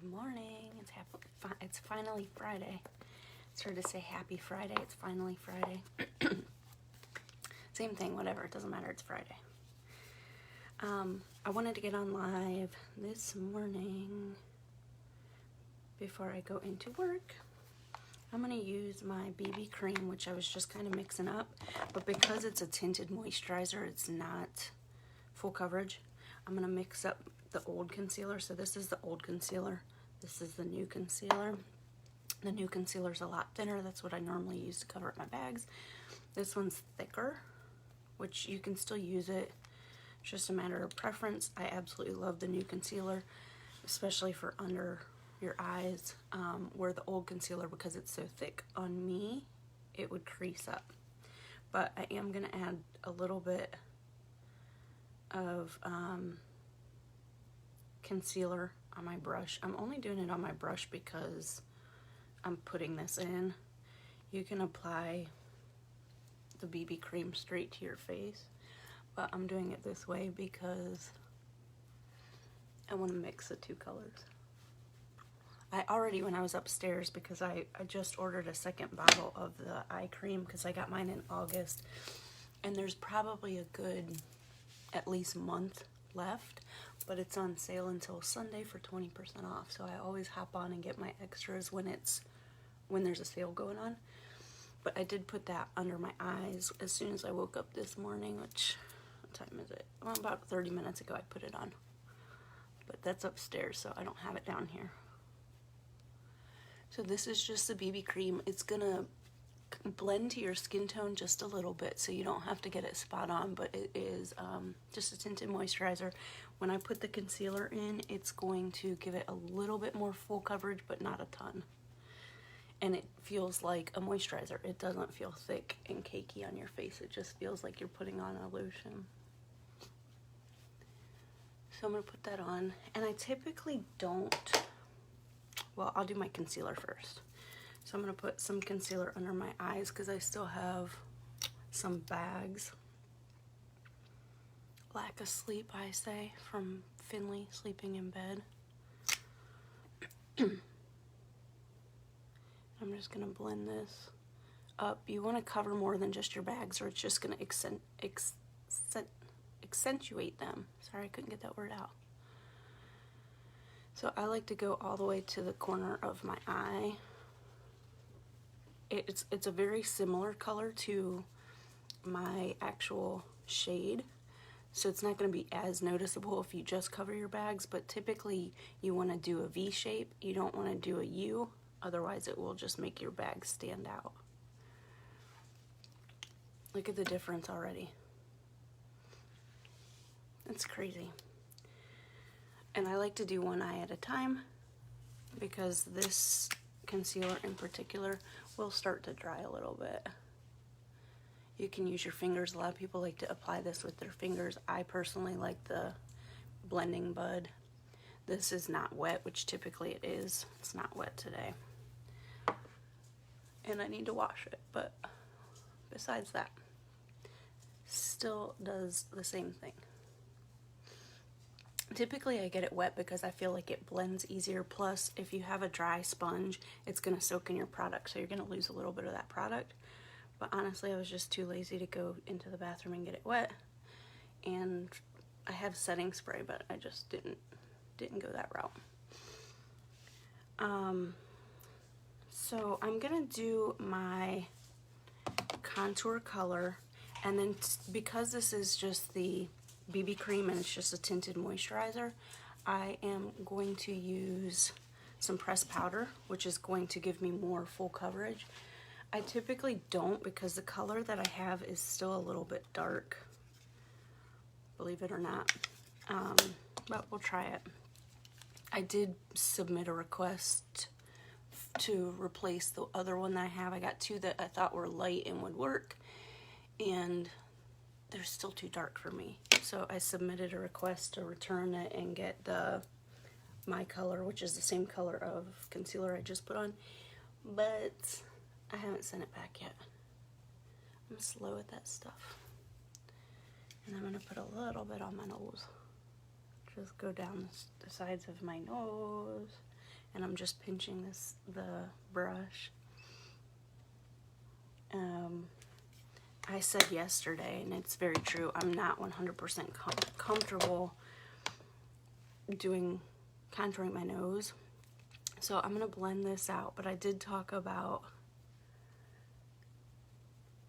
Good morning. It's finally Friday. It's hard to say happy Friday. It's finally Friday. Same thing, whatever. It doesn't matter. It's Friday. I wanted to get on live this morning before I go into work. I'm going to use my BB cream, which I was just kind of mixing up. But because it's a tinted moisturizer, it's not full coverage. I'm going to mix up the old concealer. So this is the old concealer. This is the new concealer. The new concealer is a lot thinner. That's what I normally use to cover up my bags. This one's thicker, which you can still use it. It's just a matter of preference. I absolutely love the new concealer, especially for under your eyes, where the old concealer, because it's so thick on me, it would crease up. But I am going to add a little bit of concealer on my brush. I'm only doing it on my brush because I'm putting this in. You can apply the BB cream straight to your face, but I'm doing it this way because I want to mix the two colors. I already, when I was upstairs, because I just ordered a second bottle of the eye cream because I got mine in August, and there's probably a good at least month left, but it's on sale until Sunday for 20% off. So I always hop on and get my extras when there's a sale going on. But I did put that under my eyes as soon as I woke up this morning, which, what time is it? Well, about 30 minutes ago I put it on. But that's upstairs, so I don't have it down here. So this is just the BB cream. It's gonna blend to your skin tone just a little bit, so you don't have to get it spot on, but it is just a tinted moisturizer. When I put the concealer in, it's going to give it a little bit more full coverage, but not a ton. And it feels like a moisturizer. It doesn't feel thick and cakey on your face. It just feels like you're putting on a lotion. So I'm gonna put that on, and I typically don't, well, I'll do my concealer first. So I'm going to put some concealer under my eyes because I still have some bags. Lack of sleep, I say, from Finley sleeping in bed. I'm just going to blend this up. You want to cover more than just your bags, or it's just going to accentuate them. Sorry, I couldn't get that word out. So I like to go all the way to the corner of my eye. It's a very similar color to my actual shade, so it's not going to be as noticeable if you just cover your bags, but typically you want to do a V shape. You don't want to do a U, otherwise it will just make your bag stand out. Look at the difference already. That's crazy. And I like to do one eye at a time because this concealer in particular will start to dry a little bit. You can use your fingers. A lot of people like to apply this with their fingers. I personally like the blending bud. This is not wet, which typically it is. It's not wet today. And I need to wash it, but besides that, still does the same thing. Typically I get it wet because I feel like it blends easier. Plus, if you have a dry sponge, it's going to soak in your product, so you're going to lose a little bit of that product. But honestly, I was just too lazy to go into the bathroom and get it wet. And I have setting spray, but I just didn't go that route. So I'm going to do my contour color, and then because this is just the BB cream and it's just a tinted moisturizer, I am going to use some pressed powder, which is going to give me more full coverage. I typically don't because the color that I have is still a little bit dark, believe it or not, but we'll try it. I did submit a request to replace the other one that I have. I got two that I thought were light and would work, and they're still too dark for me. So I submitted a request to return it and get my color, which is the same color of concealer I just put on, but I haven't sent it back yet. I'm slow at that stuff. And I'm going to put a little bit on my nose. Just go down the sides of my nose and I'm just pinching the brush. I said yesterday, and it's very true, I'm not 100% comfortable contouring my nose. So I'm going to blend this out, but I did talk about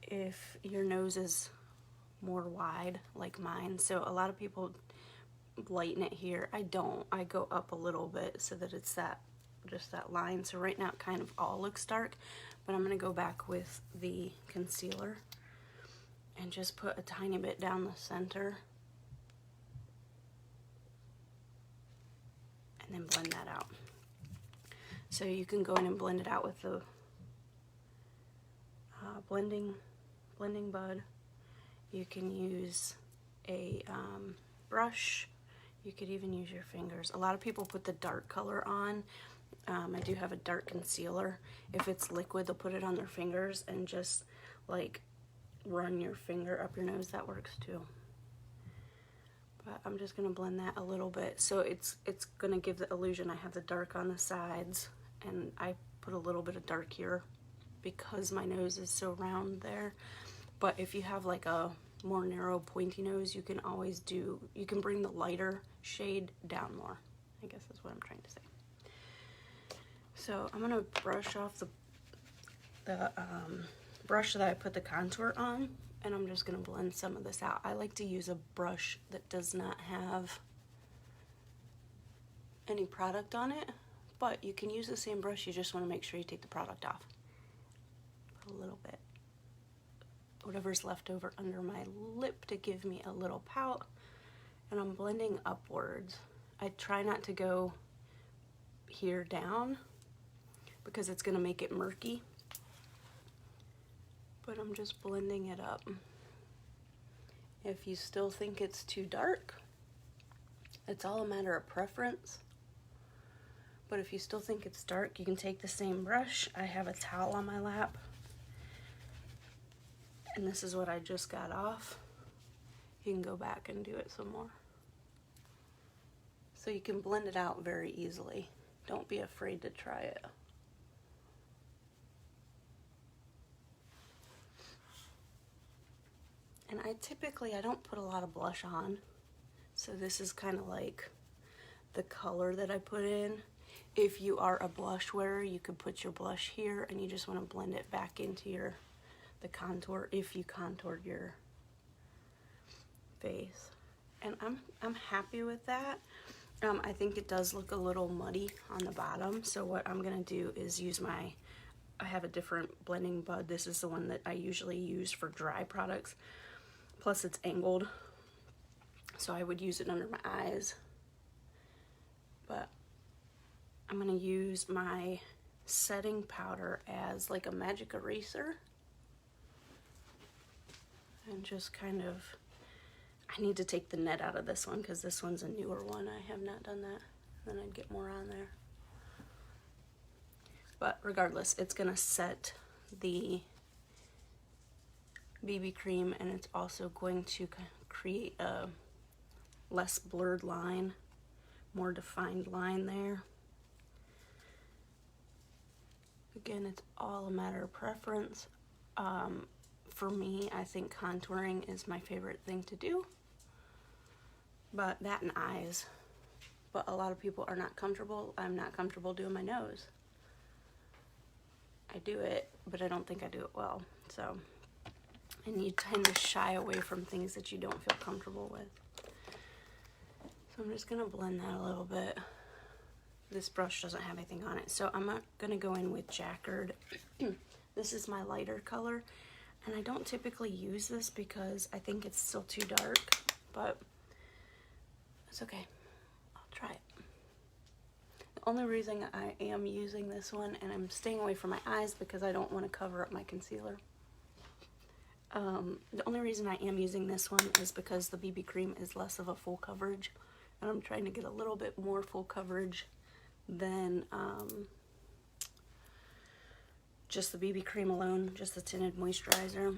if your nose is more wide like mine. So a lot of people lighten it here. I don't. I go up a little bit so that it's just that line. So right now it kind of all looks dark, but I'm going to go back with the concealer and just put a tiny bit down the center and then blend that out. So you can go in and blend it out with the blending bud. You can use a brush. You could even use your fingers. A lot of people put the dark color on. I do have a dark concealer. If it's liquid, they'll put it on their fingers and just like run your finger up your nose. That works too. But I'm just gonna blend that a little bit. So it's gonna give the illusion I have the dark on the sides, and I put a little bit of dark here because my nose is so round there. But if you have like a more narrow pointy nose, you can always you can bring the lighter shade down more, I guess is what I'm trying to say. So I'm gonna brush off the brush that I put the contour on, and I'm just gonna blend some of this out. I like to use a brush that does not have any product on it, but you can use the same brush, you just wanna make sure you take the product off. Put a little bit, whatever's left over under my lip to give me a little pout, and I'm blending upwards. I try not to go here down because it's gonna make it murky, but I'm just blending it up. If you still think it's too dark, it's all a matter of preference. But if you still think it's dark, you can take the same brush. I have a towel on my lap, and this is what I just got off. You can go back and do it some more. So you can blend it out very easily. Don't be afraid to try it. And I don't put a lot of blush on, so this is kind of like the color that I put in. If you are a blush wearer, you could put your blush here and you just want to blend it back into the contour if you contoured your face. And I'm happy with that. I think it does look a little muddy on the bottom, so what I'm gonna do is use I have a different blending bud. This is the one that I usually use for dry products. Plus it's angled, so I would use it under my eyes. But I'm gonna use my setting powder as like a magic eraser. And just kind of, I need to take the net out of this one because this one's a newer one. I have not done that. Then I'd get more on there. But regardless, it's gonna set the BB cream, and it's also going to create a less blurred line, more defined line there. Again, it's all a matter of preference. For me, I think contouring is my favorite thing to do, but that and eyes. But a lot of people are not comfortable. I'm not comfortable doing my nose. I do it, but I don't think I do it well. So, and you tend to shy away from things that you don't feel comfortable with. So I'm just gonna blend that a little bit. This brush doesn't have anything on it, so I'm gonna go in with Jacquard. This is my lighter color, and I don't typically use this because I think it's still too dark, but it's okay. I'll try it. The only reason I am using this one, and I'm staying away from my eyes because I don't want to cover up my concealer. The only reason I am using this one is because the BB cream is less of a full coverage, and I'm trying to get a little bit more full coverage than just the BB cream alone, just the tinted moisturizer.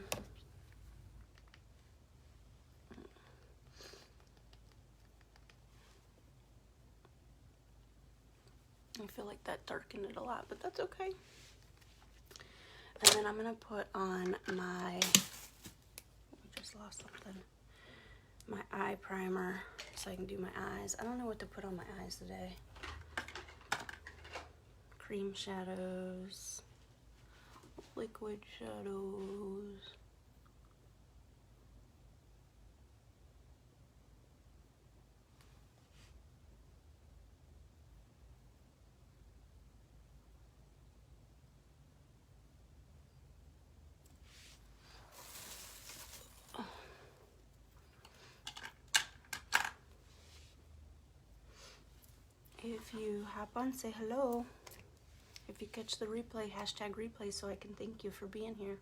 I feel like that darkened it a lot, but that's okay. And then I'm gonna put on my, I just lost something, my eye primer so I can do my eyes. I don't know what to put on my eyes today. Cream shadows, liquid shadows. If you hop on, say hello. If you catch the replay, hashtag replay so I can thank you for being here.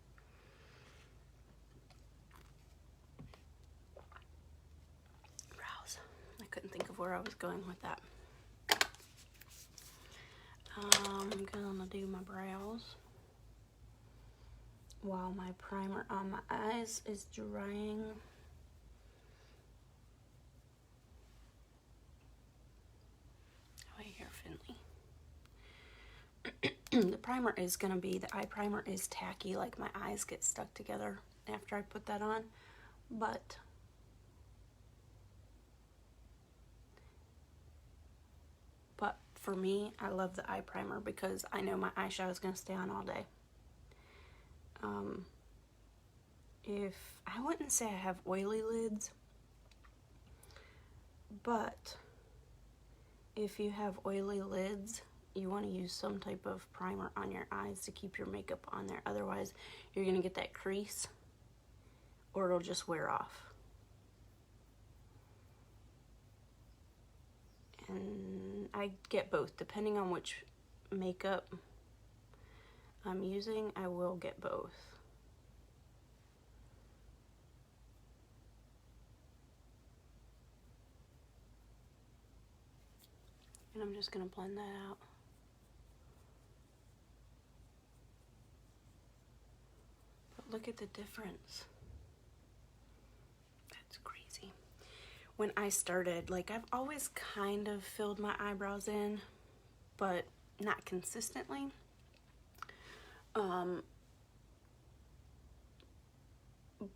Brows. I couldn't think of where I was going with that. I'm gonna do my brows while my primer on my eyes is drying. Right here, Finley. The primer is gonna be, the eye primer is tacky, like my eyes get stuck together after I put that on, but for me, I love the eye primer because I know my eyeshadow is gonna stay on all day. I wouldn't say I have oily lids, but if you have oily lids, you want to use some type of primer on your eyes to keep your makeup on there. Otherwise, you're going to get that crease or it'll just wear off. And I get both. Depending on which makeup I'm using, I will get both. And I'm just going to blend that out. But look at the difference. That's crazy. When I started, like, I've always kind of filled my eyebrows in, but not consistently.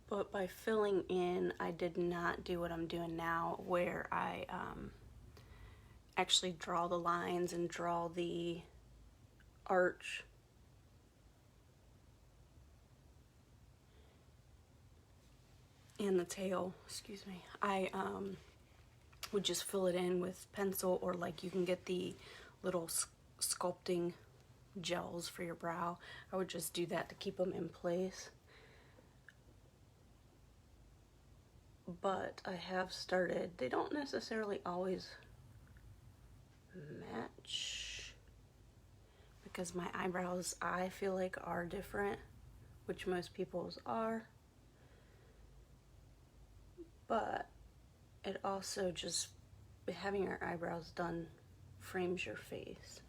But by filling in, I did not do what I'm doing now, where I actually draw the lines and draw the arch. And the tail, excuse me. I would just fill it in with pencil, or like you can get the little sculpting gels for your brow. I would just do that to keep them in place. But I have started, they don't necessarily always match because my eyebrows, I feel like, are different, which most people's are. But it also just, having your eyebrows done frames your face.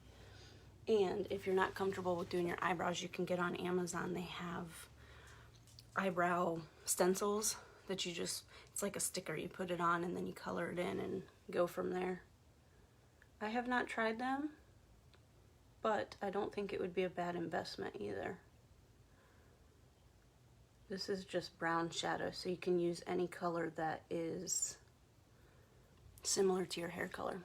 And if you're not comfortable with doing your eyebrows, you can get on Amazon. They have eyebrow stencils that you just, it's like a sticker. You put it on and then you color it in and go from there. I have not tried them, but I don't think it would be a bad investment either. This is just brown shadow, so you can use any color that is similar to your hair color.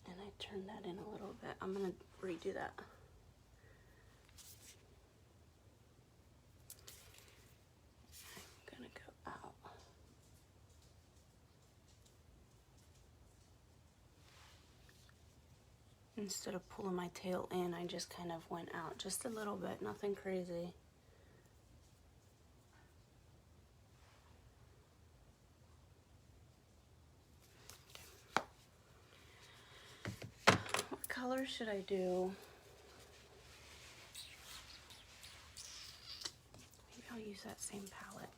And I turned that in a little bit. I'm gonna redo that. I'm gonna go out. Instead of pulling my tail in, I just kind of went out just a little bit, nothing crazy. What color should I do? Maybe I'll use that same palette.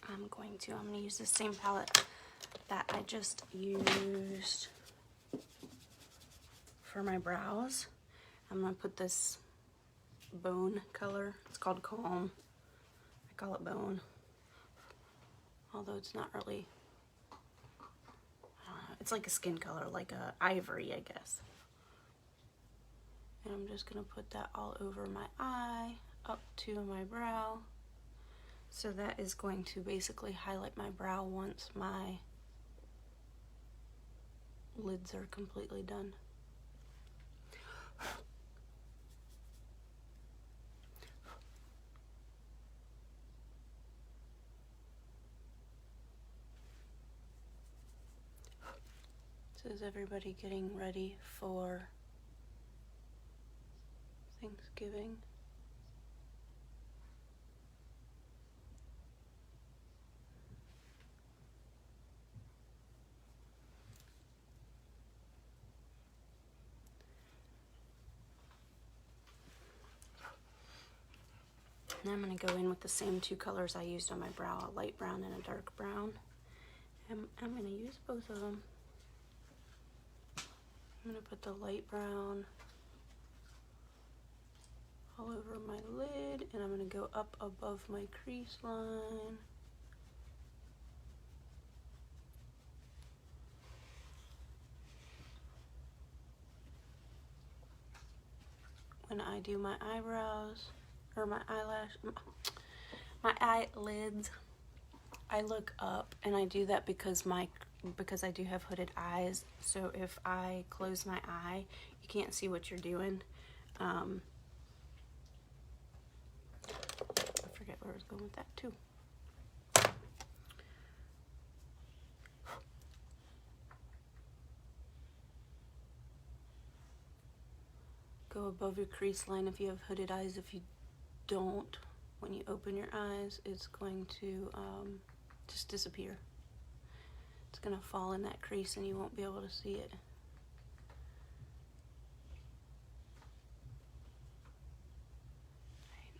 I'm going to use the same palette that I just used for my brows. I'm gonna put this bone color. It's called Calm. I call it Bone. although it's not really, it's like a skin color, like a ivory, I guess. And I'm just gonna put that all over my eye, up to my brow. So that is going to basically highlight my brow once my lids are completely done. So is everybody getting ready for Thanksgiving? And I'm going to go in with the same two colors I used on my brow, a light brown and a dark brown. And I'm going to use both of them. I'm going to put the light brown all over my lid, and I'm going to go up above my crease line. When I do my eyebrows, or my eyelids, I look up, and I do that because I do have hooded eyes. So if I close my eye, you can't see what you're doing. I forget where I was going with that too. Go above your crease line if you have hooded eyes. If you don't, when you open your eyes, it's going to just disappear. It's going to fall in that crease and you won't be able to see it.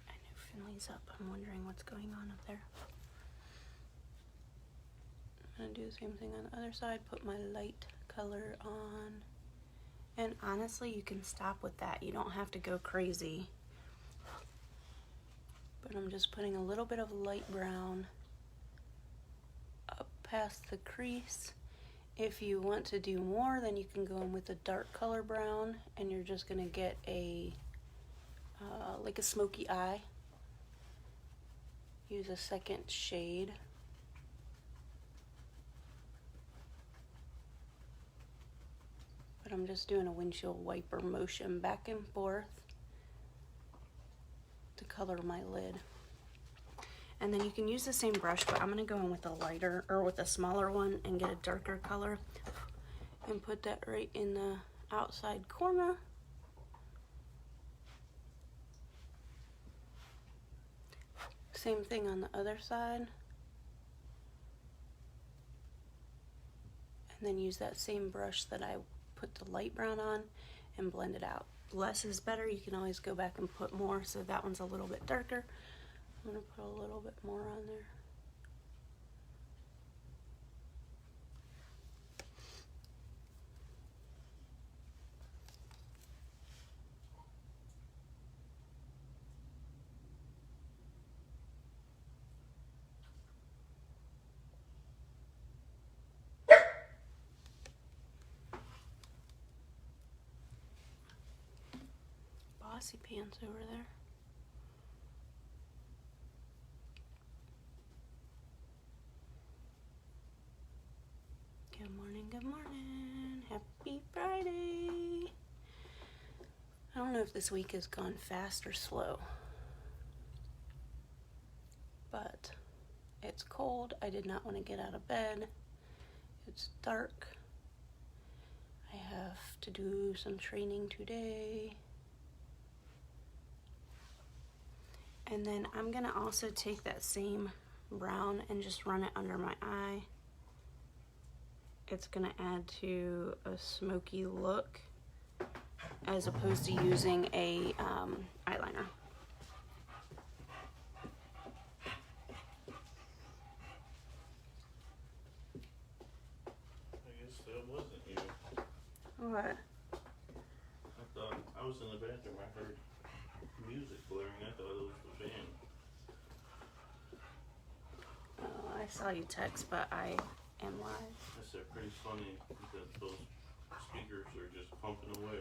I know Finley's up. I'm wondering what's going on up there. I'm going to do the same thing on the other side. Put my light color on. And honestly, you can stop with that. You don't have to go crazy. But I'm just putting a little bit of light brown up past the crease. If you want to do more, then you can go in with a dark color brown, and you're just gonna get a like a smoky eye. Use a second shade. But I'm just doing a windshield wiper motion back and forth to color my lid. And then you can use the same brush, but I'm going to go in with a lighter, or with a smaller one, and get a darker color and put that right in the outside corner. Same thing on the other side. And then use that same brush that I put the light brown on and blend it out. Less is better. You can always go back and put more. So that one's a little bit darker. I'm going to put a little bit more on there. Bossy pants over there. Good morning, good morning. Happy Friday. I don't know if this week has gone fast or slow, but it's cold. I did not want to get out of bed. It's dark. I have to do some training today. And then I'm gonna also take that same brown and just run it under my eye. It's gonna add to a smoky look as opposed to using a eyeliner. I guess that wasn't you. What? I thought I was in the bathroom. I heard music blaring. I thought it was the band. Oh, I I saw you text, but I am live. It's pretty funny because those speakers are just pumping away.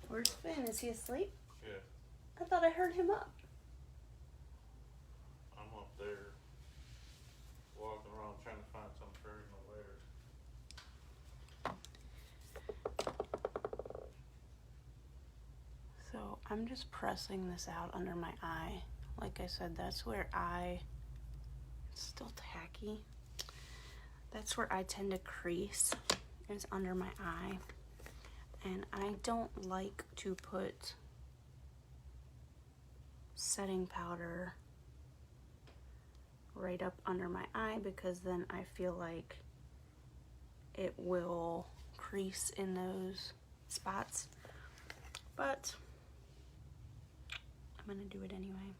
Where's Finn? Is he asleep? Yeah, I thought I heard him up. I'm up there walking around trying to find some bird in the lair. So I'm just pressing this out under my eye. Like I said, that's where it's still tacky. That's where I tend to crease, is under my eye. And I don't like to put setting powder right up under my eye because then I feel like it will crease in those spots. But I'm gonna do it anyway.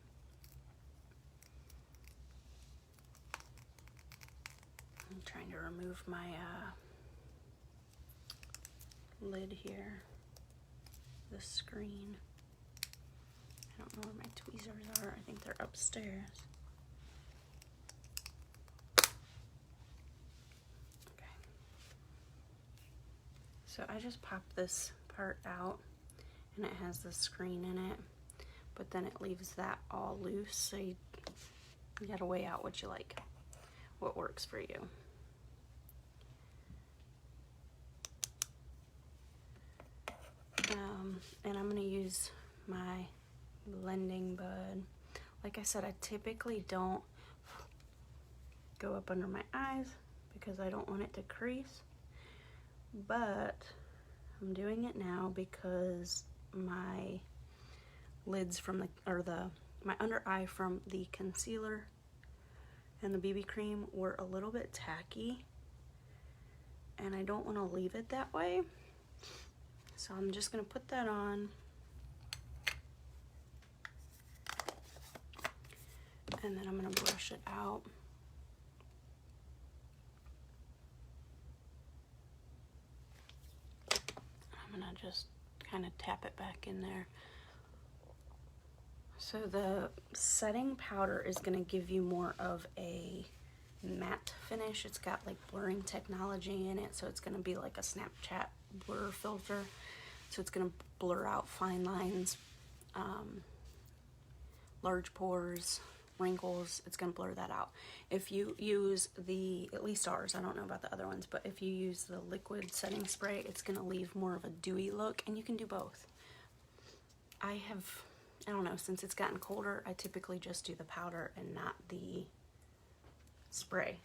I'm trying to remove my lid here, the screen. I don't know where my tweezers are. I think they're upstairs. Okay. So I just popped this part out and it has the screen in it, but then it leaves that all loose, so you gotta weigh out what you like, what works for you. And I'm gonna use my blending bud. Like I said, I typically don't go up under my eyes because I don't want it to crease, but I'm doing it now because my lids from my under eye from the concealer and the BB cream were a little bit tacky, and I don't want to leave it that way. So I'm just gonna put that on, and then I'm gonna brush it out. I'm gonna just kind of tap it back in there. So the setting powder is gonna give you more of a matte finish. It's got like blurring technology in it, so it's gonna be like a Snapchat blur filter. So it's gonna blur out fine lines, large pores, wrinkles. It's gonna blur that out. If you use at least ours, I don't know about the other ones, but if you use the liquid setting spray, it's gonna leave more of a dewy look, and you can do both. I don't know, since it's gotten colder, I typically just do the powder and not the spray.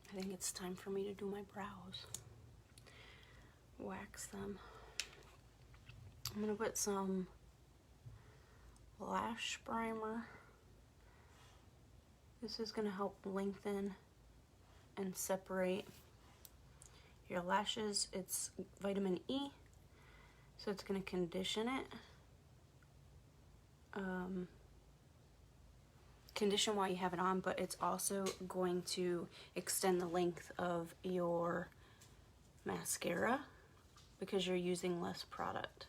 I think it's time for me to do my brows. Wax them. I'm gonna put some lash primer. This is gonna help lengthen and separate your lashes. It's vitamin E, so it's gonna condition it. Condition while you have it on, but it's also going to extend the length of your mascara because you're using less product.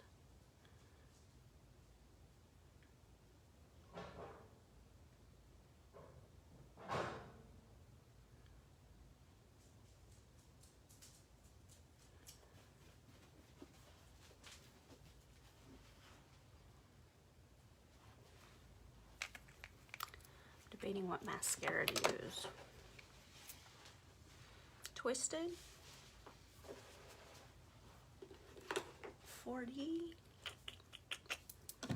Debating what mascara to use. Twisted 40. I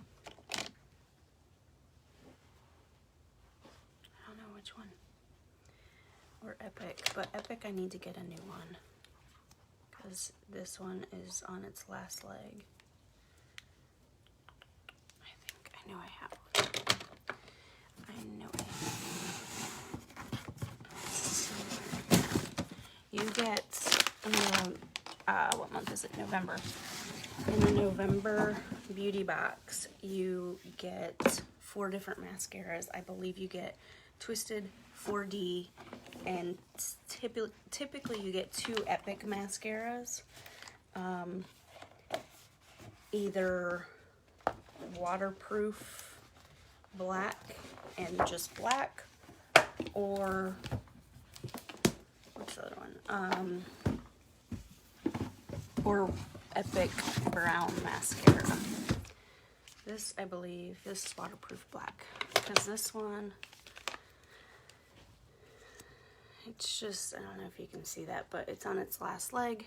don't know which one. Or Epic, but Epic I need to get a new one because this one is on its last leg. I know I have one. I know I have. You get, what month is it? November. In the November beauty box, you get 4 different mascaras. I believe you get Twisted, 4D, and typically you get 2 Epic mascaras. Either waterproof black and just black, or what's the other one? Or Epic brown mascara. This, I believe, this is waterproof black, because this one, it's just, I don't know if you can see that, but it's on its last leg.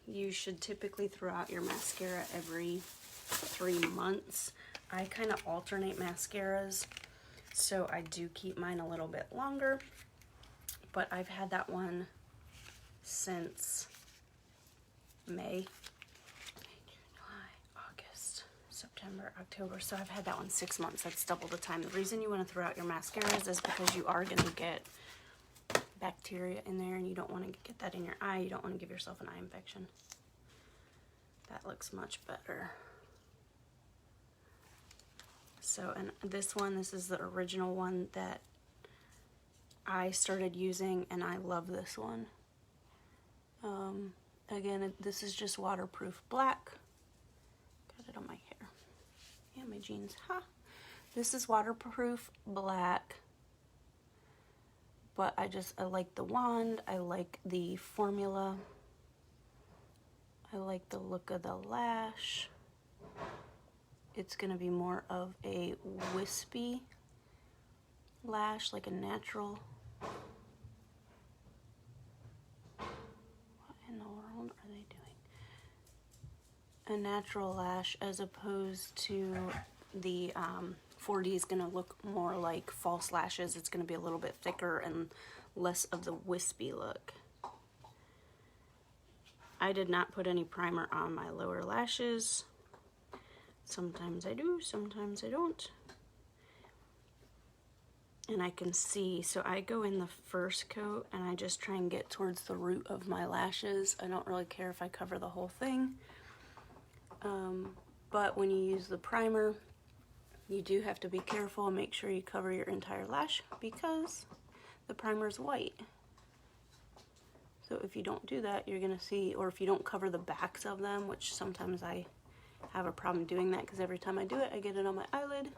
You should typically throw out your mascara every 3 months. I kind of alternate mascaras, so I do keep mine a little bit longer, but I've had that one since May, July, August, September, October. So I've had that one 6 months. That's double the time. The reason you want to throw out your mascaras is because you are going to get bacteria in there, and you don't want to get that in your eye. You don't want to give yourself an eye infection. That looks much better. So, and this one, this is the original one that I started using, and I love this one. Again, this is just waterproof black. Got it on my hair. Yeah, my jeans. Ha! This is waterproof black. But I like the wand. I like the formula. I like the look of the lash. It's going to be more of a wispy lash, like a natural. What in the world are they doing? A natural lash, as opposed to the 4D is going to look more like false lashes. It's going to be a little bit thicker and less of the wispy look. I did not put any primer on my lower lashes. Sometimes I do, sometimes I don't. And I can see, so I go in the first coat and I just try and get towards the root of my lashes. I don't really care if I cover the whole thing. But when you use the primer, you do have to be careful and make sure you cover your entire lash, because the primer is white. So if you don't do that, you're gonna see, or if you don't cover the backs of them, which sometimes I have a problem doing that, because every time I do it, I get it on my eyelid.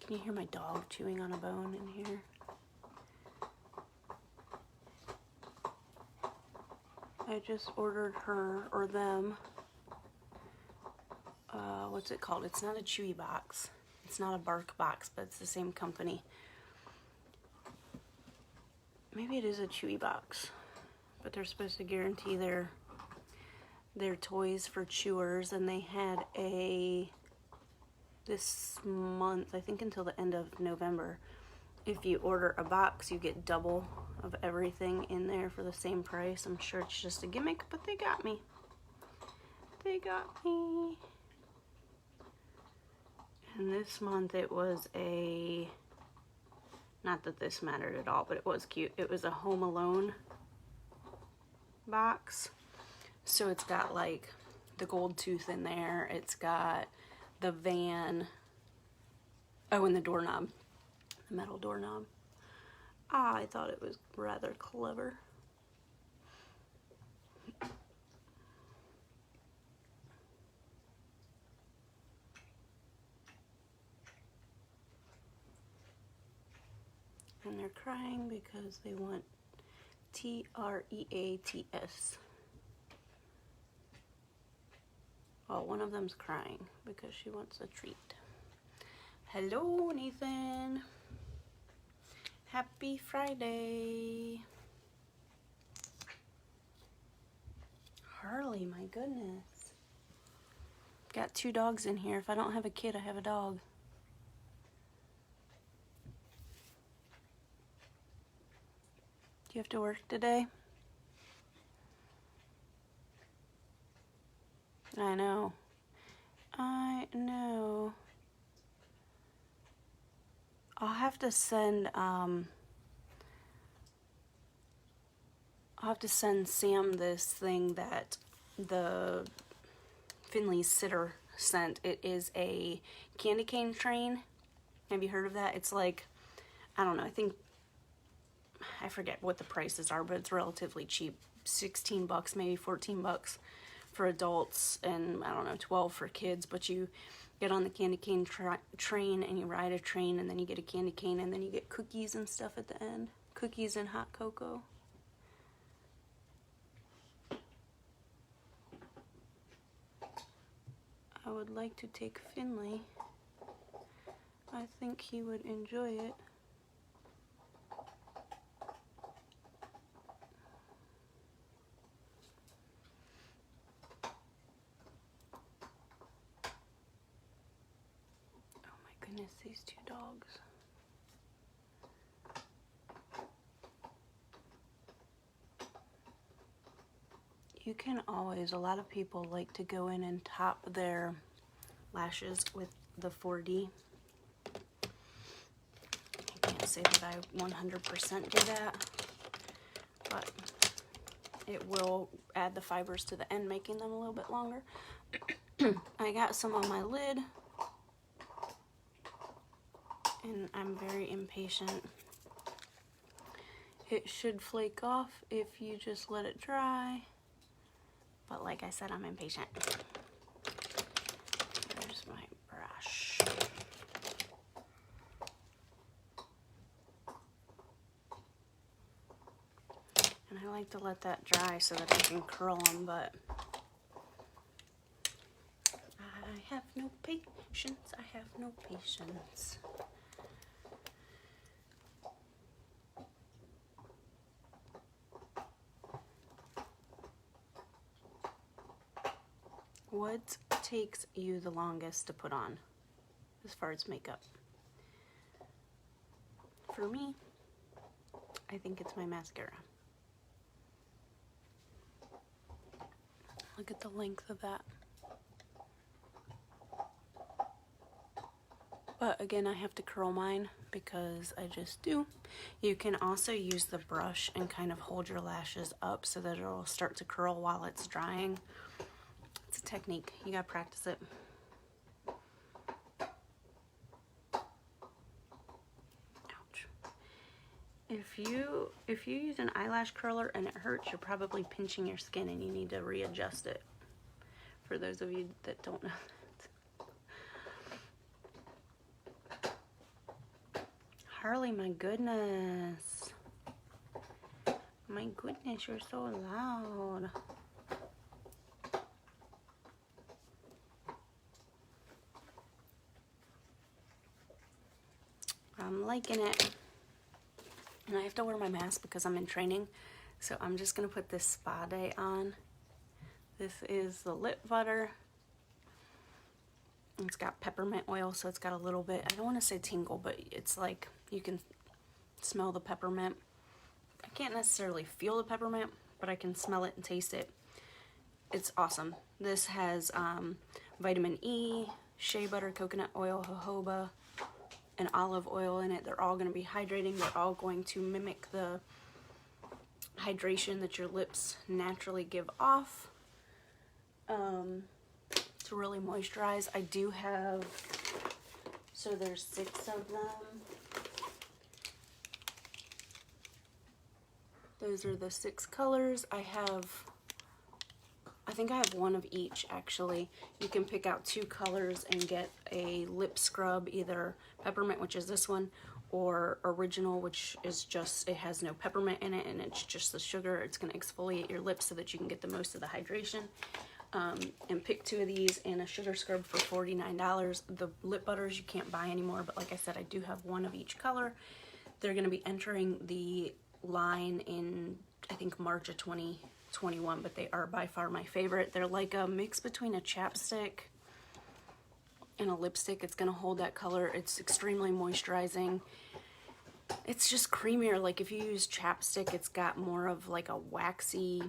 Can you hear my dog chewing on a bone in here? I just ordered her, or them, what's it called? It's not a chewy box. It's not a bark box, but it's the same company. Maybe it is a chewy box, but they're supposed to guarantee their toys for chewers, and they had this month, I think until the end of November, if you order a box, you get double of everything in there for the same price. I'm sure it's just a gimmick, but they got me. They got me. And this month it was not that this mattered at all, but it was cute. It was a Home Alone box. So it's got like the gold tooth in there. It's got the van. Oh, and the doorknob. The metal doorknob. I thought it was rather clever. And they're crying because they want TREATS. Well, one of them's crying because she wants a treat. Hello, Nathan. Happy Friday. Harley, my goodness. Got 2 dogs in here. If I don't have a kid, I have a dog. Do you have to work today? I know. I know. I'll have to send Sam this thing that the Finley's sitter sent. It is a candy cane train. Have you heard of that? It's like I don't know, I forget what the prices are, but it's relatively cheap. 16 bucks, maybe 14 bucks for adults, and I don't know, 12 for kids. But you get on the candy cane train, and you ride a train, and then you get a candy cane, and then you get cookies and stuff at the end. Cookies and hot cocoa. I would like to take Finley. I think he would enjoy it. Oh my goodness, these two dogs. You can always, a lot of people like to go in and top their lashes with the 4D. I can't say that I 100% do that, but it will add the fibers to the end, making them a little bit longer. I got some on my lid, and I'm very impatient. It should flake off if you just let it dry. But like I said, I'm impatient. There's my brush. And I like to let that dry so that I can curl them, but I have no patience. I have no patience. What takes you the longest to put on as far as makeup? For me, I think it's my mascara. Look at the length of that. But again, I have to curl mine because I just do. You can also use the brush and kind of hold your lashes up so that it'll start to curl while it's drying. It's a technique. You gotta practice it. Ouch. If you use an eyelash curler and it hurts, you're probably pinching your skin and you need to readjust it. For those of you that don't know that. Harley, my goodness. My goodness, you're so loud. I'm liking it. And I have to wear my mask because I'm in training. So I'm just going to put this Spa Day on. This is the lip butter. It's got peppermint oil, so it's got a little bit, I don't want to say tingle, but it's like you can smell the peppermint. I can't necessarily feel the peppermint, but I can smell it and taste it. It's awesome. This has vitamin E, shea butter, coconut oil, jojoba, and olive oil in it. They're all going to be hydrating. They're all going to mimic the hydration that your lips naturally give off to really moisturize. I do have, so there's 6 of them. Those are the 6 colors. I think I have 1 of each, actually. You can pick out 2 colors and get a lip scrub, either peppermint, which is this one, or original, which is just, it has no peppermint in it and it's just the sugar. It's going to exfoliate your lips so that you can get the most of the hydration. And pick 2 of these and a sugar scrub for $49. The lip butters you can't buy anymore, but like I said, I do have 1 of each color. They're going to be entering the line in, I think, March of 2021, but they are by far my favorite. They're like a mix between a chapstick and a lipstick. It's going to hold that color. It's extremely moisturizing. It's just creamier. Like if you use chapstick, it's got more of like a waxy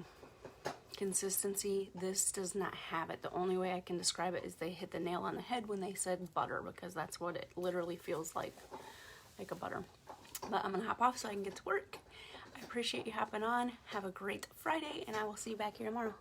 consistency. This does not have it. The only way I can describe it is they hit the nail on the head when they said butter, because that's what it literally feels like a butter. But I'm gonna hop off so I can get to work. I appreciate you hopping on. Have a great Friday, and I will see you back here tomorrow.